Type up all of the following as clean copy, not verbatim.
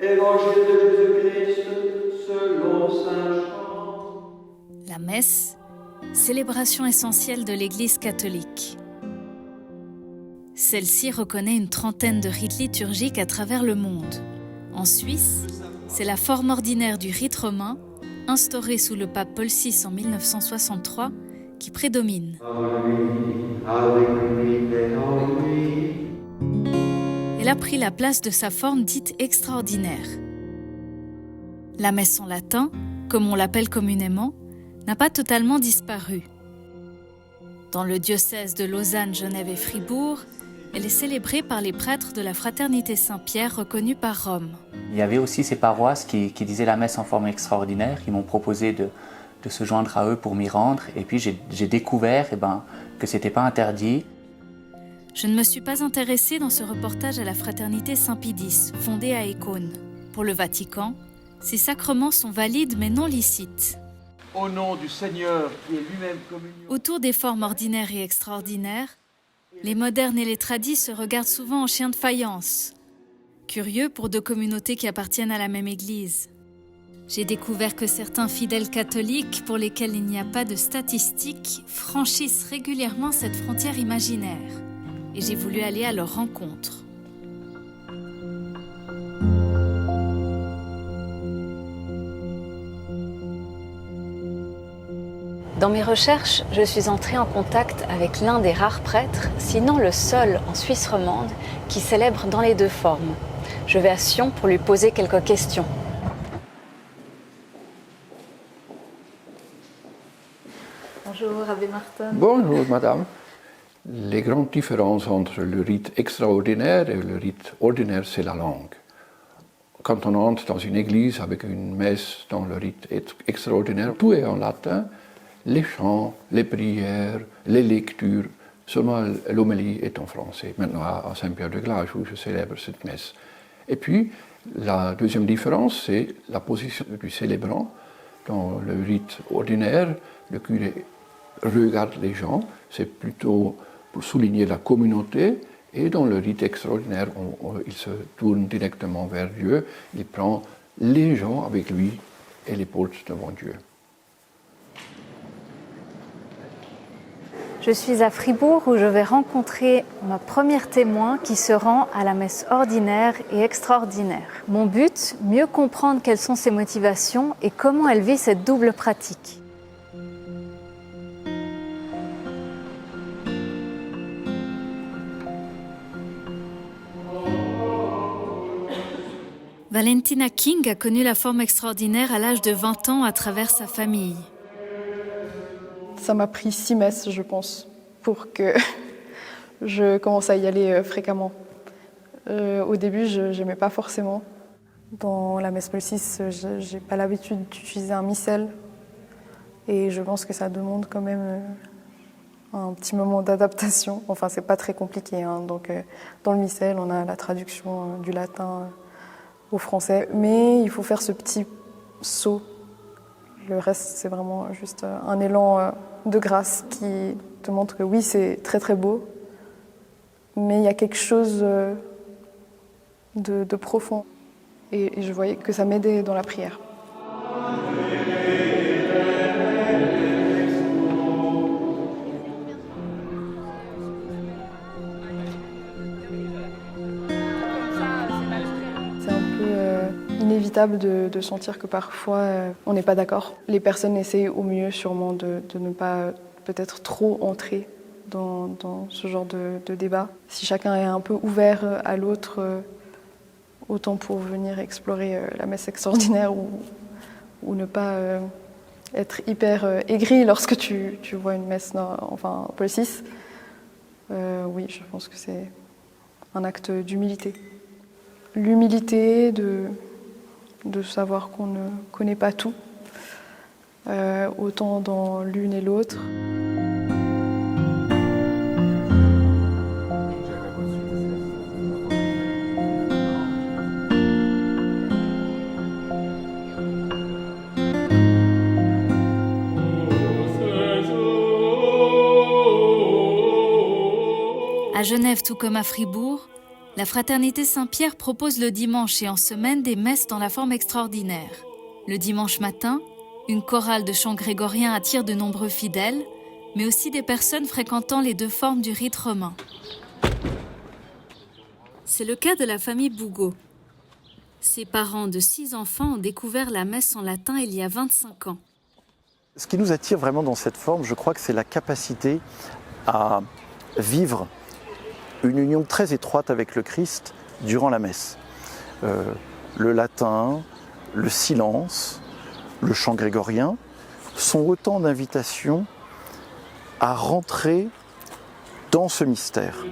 Évangile de Jésus-Christ selon saint Jean. La messe, célébration essentielle de l'Église catholique. Celle-ci reconnaît une trentaine de rites liturgiques à travers le monde. En Suisse, c'est la forme ordinaire du rite romain, instaurée sous le pape Paul VI en 1963, qui prédomine. Elle a pris la place de sa forme dite extraordinaire. La messe en latin, comme on l'appelle communément, n'a pas totalement disparu. Dans le diocèse de Lausanne, Genève et Fribourg, elle est célébrée par les prêtres de la Fraternité Saint-Pierre reconnue par Rome. Il y avait aussi ces paroisses qui disaient la messe en forme extraordinaire. Ils m'ont proposé de se joindre à eux pour m'y rendre. Et puis j'ai découvert que ce n'était pas interdit. Je ne me suis pas intéressée dans ce reportage à la Fraternité Saint-Pédis, fondée à Écône. Pour le Vatican, ces sacrements sont valides mais non licites. Au nom du Seigneur qui est lui-même communion. Autour des formes ordinaires et extraordinaires, les modernes et les tradis se regardent souvent en chien de faïence. Curieux pour deux communautés qui appartiennent à la même Église. J'ai découvert que certains fidèles catholiques, pour lesquels il n'y a pas de statistiques, franchissent régulièrement cette frontière imaginaire. Et j'ai voulu aller à leur rencontre. Dans mes recherches, je suis entrée en contact avec l'un des rares prêtres, sinon le seul en Suisse romande, qui célèbre dans les deux formes. Je vais à Sion pour lui poser quelques questions. Bonjour, Abbé Martin. Bonjour, madame. Les grandes différences entre le rite extraordinaire et le rite ordinaire, c'est la langue. Quand on entre dans une église avec une messe dans le rite extraordinaire, tout est en latin, les chants, les prières, les lectures, seulement l'homélie est en français, maintenant à Saint-Pierre-de-Glage où je célèbre cette messe. Et puis, la deuxième différence, c'est la position du célébrant. Dans le rite ordinaire, le curé regarde les gens, c'est plutôt pour souligner la communauté, et dans le rite extraordinaire, il se tourne directement vers Dieu, il prend les gens avec lui et les porte devant Dieu. Je suis à Fribourg où je vais rencontrer ma première témoin qui se rend à la messe ordinaire et extraordinaire. Mon but, mieux comprendre quelles sont ses motivations et comment elle vit cette double pratique. Valentina King a connu la forme extraordinaire à l'âge de 20 ans à travers sa famille. Ça m'a pris 6 messes, je pense, pour que je commence à y aller fréquemment. Au début, je n'aimais pas forcément. Dans la messe Paul VI, je n'ai pas l'habitude d'utiliser un missel. Et je pense que ça demande quand même un petit moment d'adaptation. Enfin, c'est pas très compliqué, hein. Donc, dans le missel, on a la traduction du latin au français. Mais il faut faire ce petit saut. Le reste, c'est vraiment juste un élan de grâce qui te montre que oui, c'est très très beau, mais il y a quelque chose de profond. Et je voyais que ça m'aidait dans la prière. C'est un peu inévitable de sentir que parfois on n'est pas d'accord. Les personnes essayent au mieux sûrement de ne pas peut-être trop entrer dans ce genre de débat. Si chacun est un peu ouvert à l'autre, autant pour venir explorer la messe extraordinaire ou ne pas être hyper aigri lorsque tu vois une messe, enfin Paul VI. Oui, je pense que c'est un acte d'humilité. L'humilité de savoir qu'on ne connaît pas tout, autant dans l'une et l'autre. À Genève, tout comme à Fribourg, La Fraternité Saint-Pierre propose le dimanche et en semaine des messes dans la forme extraordinaire. Le dimanche matin, une chorale de chants grégoriens attire de nombreux fidèles, mais aussi des personnes fréquentant les deux formes du rite romain. C'est le cas de la famille Bougot. Ses parents de 6 enfants ont découvert la messe en latin il y a 25 ans. Ce qui nous attire vraiment dans cette forme, je crois que c'est la capacité à vivre une union très étroite avec le Christ durant la messe. Le latin, le silence, le chant grégorien sont autant d'invitations à rentrer dans ce mystère.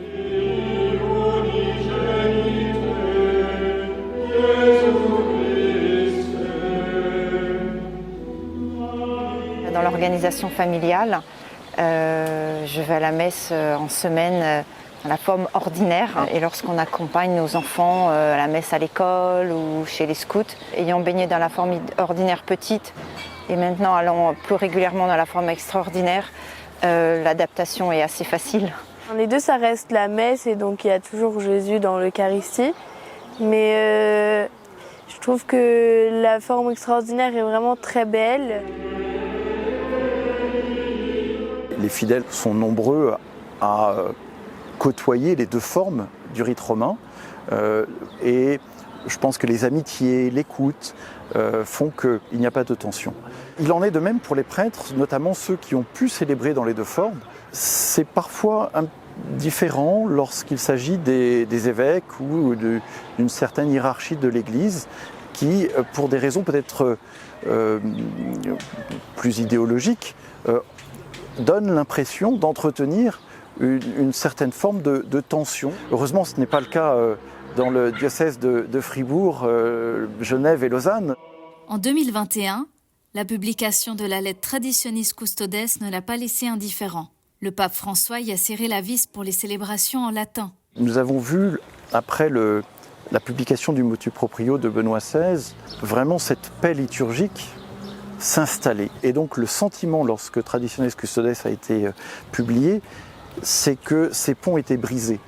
Dans l'organisation familiale, je vais à la messe en semaine dans la forme ordinaire. Et lorsqu'on accompagne nos enfants à la messe à l'école ou chez les scouts, ayant baigné dans la forme ordinaire petite et maintenant allant plus régulièrement dans la forme extraordinaire, l'adaptation est assez facile. Les deux, ça reste la messe et donc il y a toujours Jésus dans l'Eucharistie. Mais je trouve que la forme extraordinaire est vraiment très belle. Les fidèles sont nombreux à côtoyer les deux formes du rite romain et je pense que les amitiés, l'écoute font qu'il n'y a pas de tension. Il en est de même pour les prêtres, notamment ceux qui ont pu célébrer dans les deux formes. C'est parfois différent lorsqu'il s'agit des évêques ou d'une certaine hiérarchie de l'Église qui, pour des raisons peut-être plus idéologiques, donnent l'impression d'entretenir une certaine forme de tension. Heureusement, ce n'est pas le cas dans le diocèse de Fribourg, Genève et Lausanne. En 2021, la publication de la lettre Traditionis Custodes ne l'a pas laissé indifférent. Le pape François y a serré la vis pour les célébrations en latin. Nous avons vu, après la publication du motu proprio de Benoît XVI, vraiment cette paix liturgique s'installer. Et donc le sentiment, lorsque Traditionis Custodes a été publié, c'est que ces ponts étaient brisés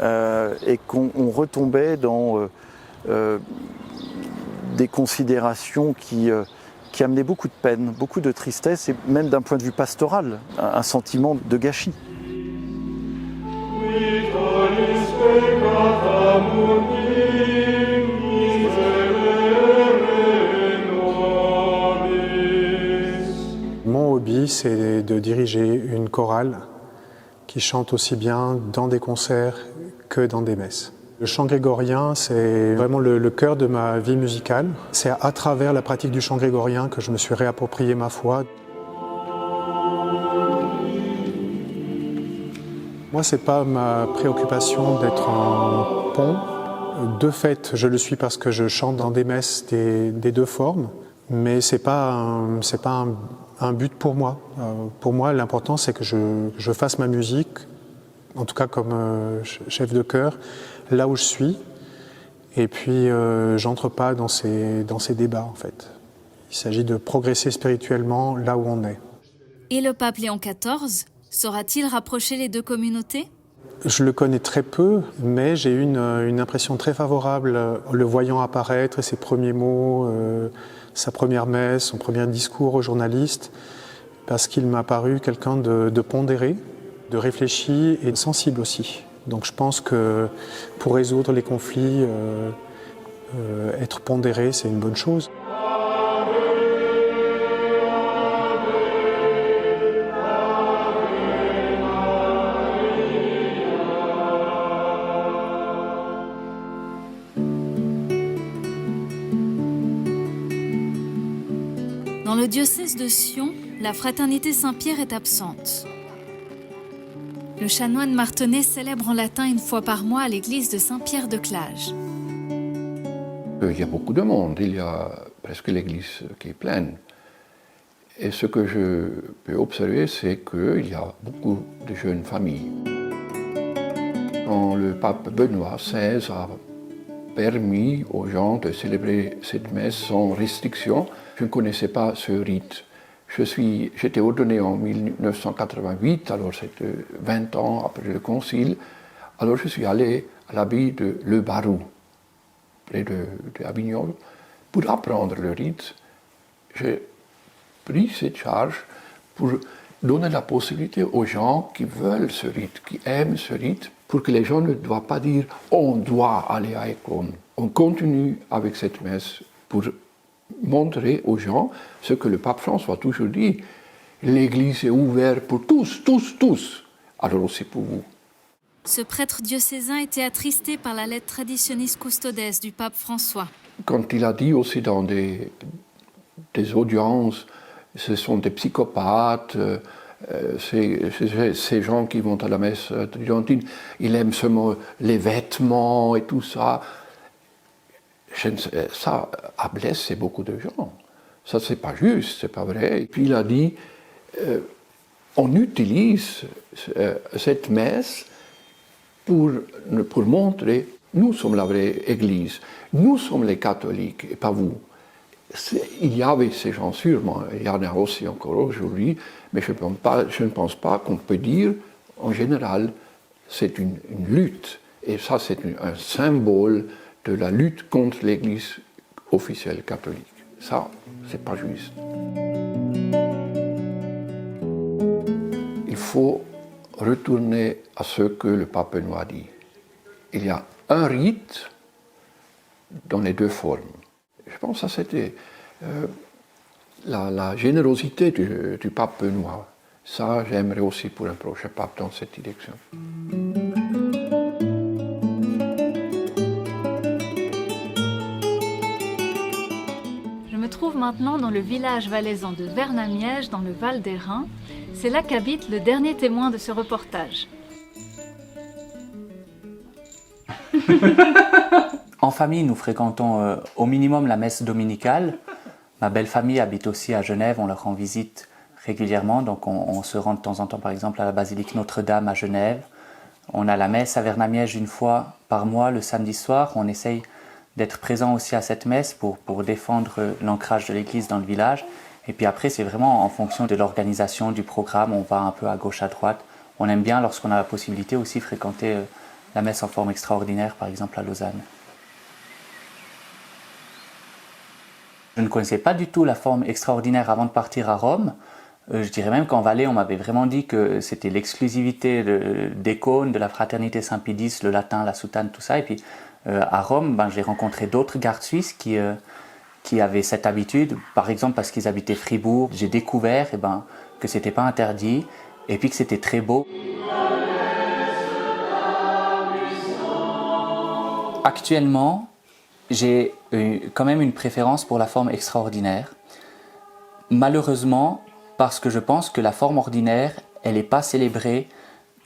et qu'on retombait dans des considérations qui amenaient beaucoup de peine, beaucoup de tristesse et même d'un point de vue pastoral, un sentiment de gâchis. Mon hobby, c'est de diriger une chorale qui chante aussi bien dans des concerts que dans des messes. Le chant grégorien, c'est vraiment le cœur de ma vie musicale. C'est à travers la pratique du chant grégorien que je me suis réapproprié ma foi. Moi, c'est pas ma préoccupation d'être un pont. De fait, je le suis parce que je chante dans des messes des deux formes, mais c'est pas un but pour moi. Pour moi, l'important, c'est que je fasse ma musique, en tout cas comme chef de chœur, là où je suis. Et puis, j'entre pas dans ces débats, en fait. Il s'agit de progresser spirituellement là où on est. Et le pape Léon XIV saura-t-il rapprocher les deux communautés ? Je le connais très peu, mais j'ai eu une impression très favorable, le voyant apparaître, ses premiers mots, sa première messe, son premier discours aux journalistes, parce qu'il m'a paru quelqu'un de pondéré, de réfléchi et de sensible aussi. Donc je pense que pour résoudre les conflits, être pondéré, c'est une bonne chose. Dans le diocèse de Sion, la fraternité Saint-Pierre est absente. Le chanoine martonnais célèbre en latin une fois par mois à l'église de Saint-Pierre de Clage. Il y a beaucoup de monde, il y a presque l'église qui est pleine. Et ce que je peux observer, c'est qu'il y a beaucoup de jeunes familles. Quand le pape Benoît XVI a permis aux gens de célébrer cette messe sans restriction, je ne connaissais pas ce rite. J'étais ordonné en 1988, alors c'était 20 ans après le concile. Alors je suis allé à l'abbaye de Le Barou, près de Avignon, pour apprendre le rite. J'ai pris cette charge pour donner la possibilité aux gens qui veulent ce rite, qui aiment ce rite, pour que les gens ne doivent pas dire « on doit aller à Écône ». On continue avec cette messe pour montrer aux gens ce que le pape François a toujours dit. L'Église est ouverte pour tous, tous, tous, alors aussi pour vous. Ce prêtre diocésain était attristé par la lettre traditionis custodes du pape François. Quand il a dit aussi dans des audiences, ce sont des psychopathes, ces gens qui vont à la messe tridentine, ils aiment seulement les vêtements et tout ça. Ça a blessé beaucoup de gens. Ça, c'est pas juste, c'est pas vrai. Et puis il a dit, on utilise cette messe pour montrer, nous sommes la vraie Église, nous sommes les catholiques et pas vous. Il y avait ces gens sûrement, il y en a aussi encore aujourd'hui, mais je ne pense pas qu'on peut dire, en général, c'est une lutte. Et ça, c'est un symbole de la lutte contre l'Église officielle catholique. Ça, c'est pas juste. Il faut retourner à ce que le pape Benoît a dit. Il y a un rite dans les deux formes. Je pense que ça, c'était la générosité du pape Benoît. Ça, j'aimerais aussi pour un prochain pape dans cette direction. Je me trouve maintenant dans le village valaisan de Vernamiège, dans le Val d'Airain. C'est là qu'habite le dernier témoin de ce reportage. En famille, nous fréquentons au minimum la messe dominicale. Ma belle famille habite aussi à Genève, on leur rend visite régulièrement, donc on se rend de temps en temps par exemple à la basilique Notre-Dame à Genève. On a la messe à Vernamiège une fois par mois le samedi soir. On essaye d'être présent aussi à cette messe pour défendre l'ancrage de l'église dans le village. Et puis après, c'est vraiment en fonction de l'organisation du programme, on va un peu à gauche, à droite. On aime bien, lorsqu'on a la possibilité, aussi fréquenter la messe en forme extraordinaire, par exemple à Lausanne. Je ne connaissais pas du tout la forme extraordinaire avant de partir à Rome. Je dirais même qu'en Valais, on m'avait vraiment dit que c'était l'exclusivité d'Écône, de la fraternité Saint-Pédis, le latin, la soutane, tout ça. Et puis à Rome, j'ai rencontré d'autres gardes suisses qui avaient cette habitude, par exemple parce qu'ils habitaient Fribourg. J'ai découvert que c'était pas interdit et puis que c'était très beau. Actuellement, j'ai quand même une préférence pour la forme extraordinaire. Malheureusement, parce que je pense que la forme ordinaire, elle n'est pas célébrée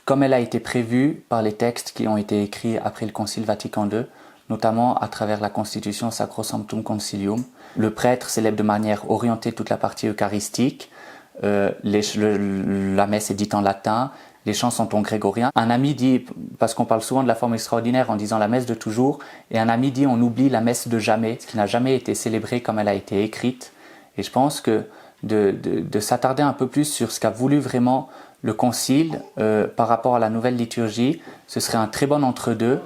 comme elle a été prévue par les textes qui ont été écrits après le Concile Vatican II, notamment à travers la Constitution Sacrosanctum Concilium. Le prêtre célèbre de manière orientée toute la partie eucharistique, la messe est dite en latin, les chants sont en grégorien. Un ami dit, parce qu'on parle souvent de la forme extraordinaire en disant la messe de toujours, et un ami dit on oublie la messe de jamais, qui n'a jamais été célébrée comme elle a été écrite. Et je pense que de s'attarder un peu plus sur ce qu'a voulu vraiment le Concile par rapport à la nouvelle liturgie, ce serait un très bon entre-deux.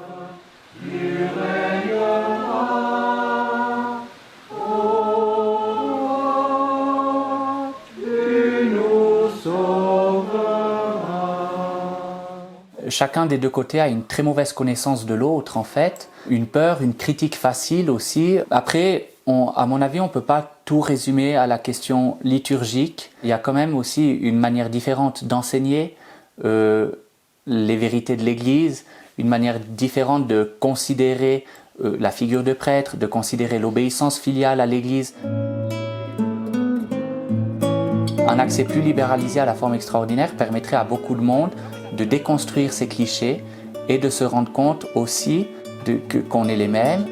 Chacun des deux côtés a une très mauvaise connaissance de l'autre, en fait. Une peur, une critique facile aussi. Après, à mon avis, on ne peut pas tout résumer à la question liturgique. Il y a quand même aussi une manière différente d'enseigner les vérités de l'Église, une manière différente de considérer la figure de prêtre, de considérer l'obéissance filiale à l'Église. Un accès plus libéralisé à la forme extraordinaire permettrait à beaucoup de monde de déconstruire ces clichés et de se rendre compte aussi qu'on est les mêmes.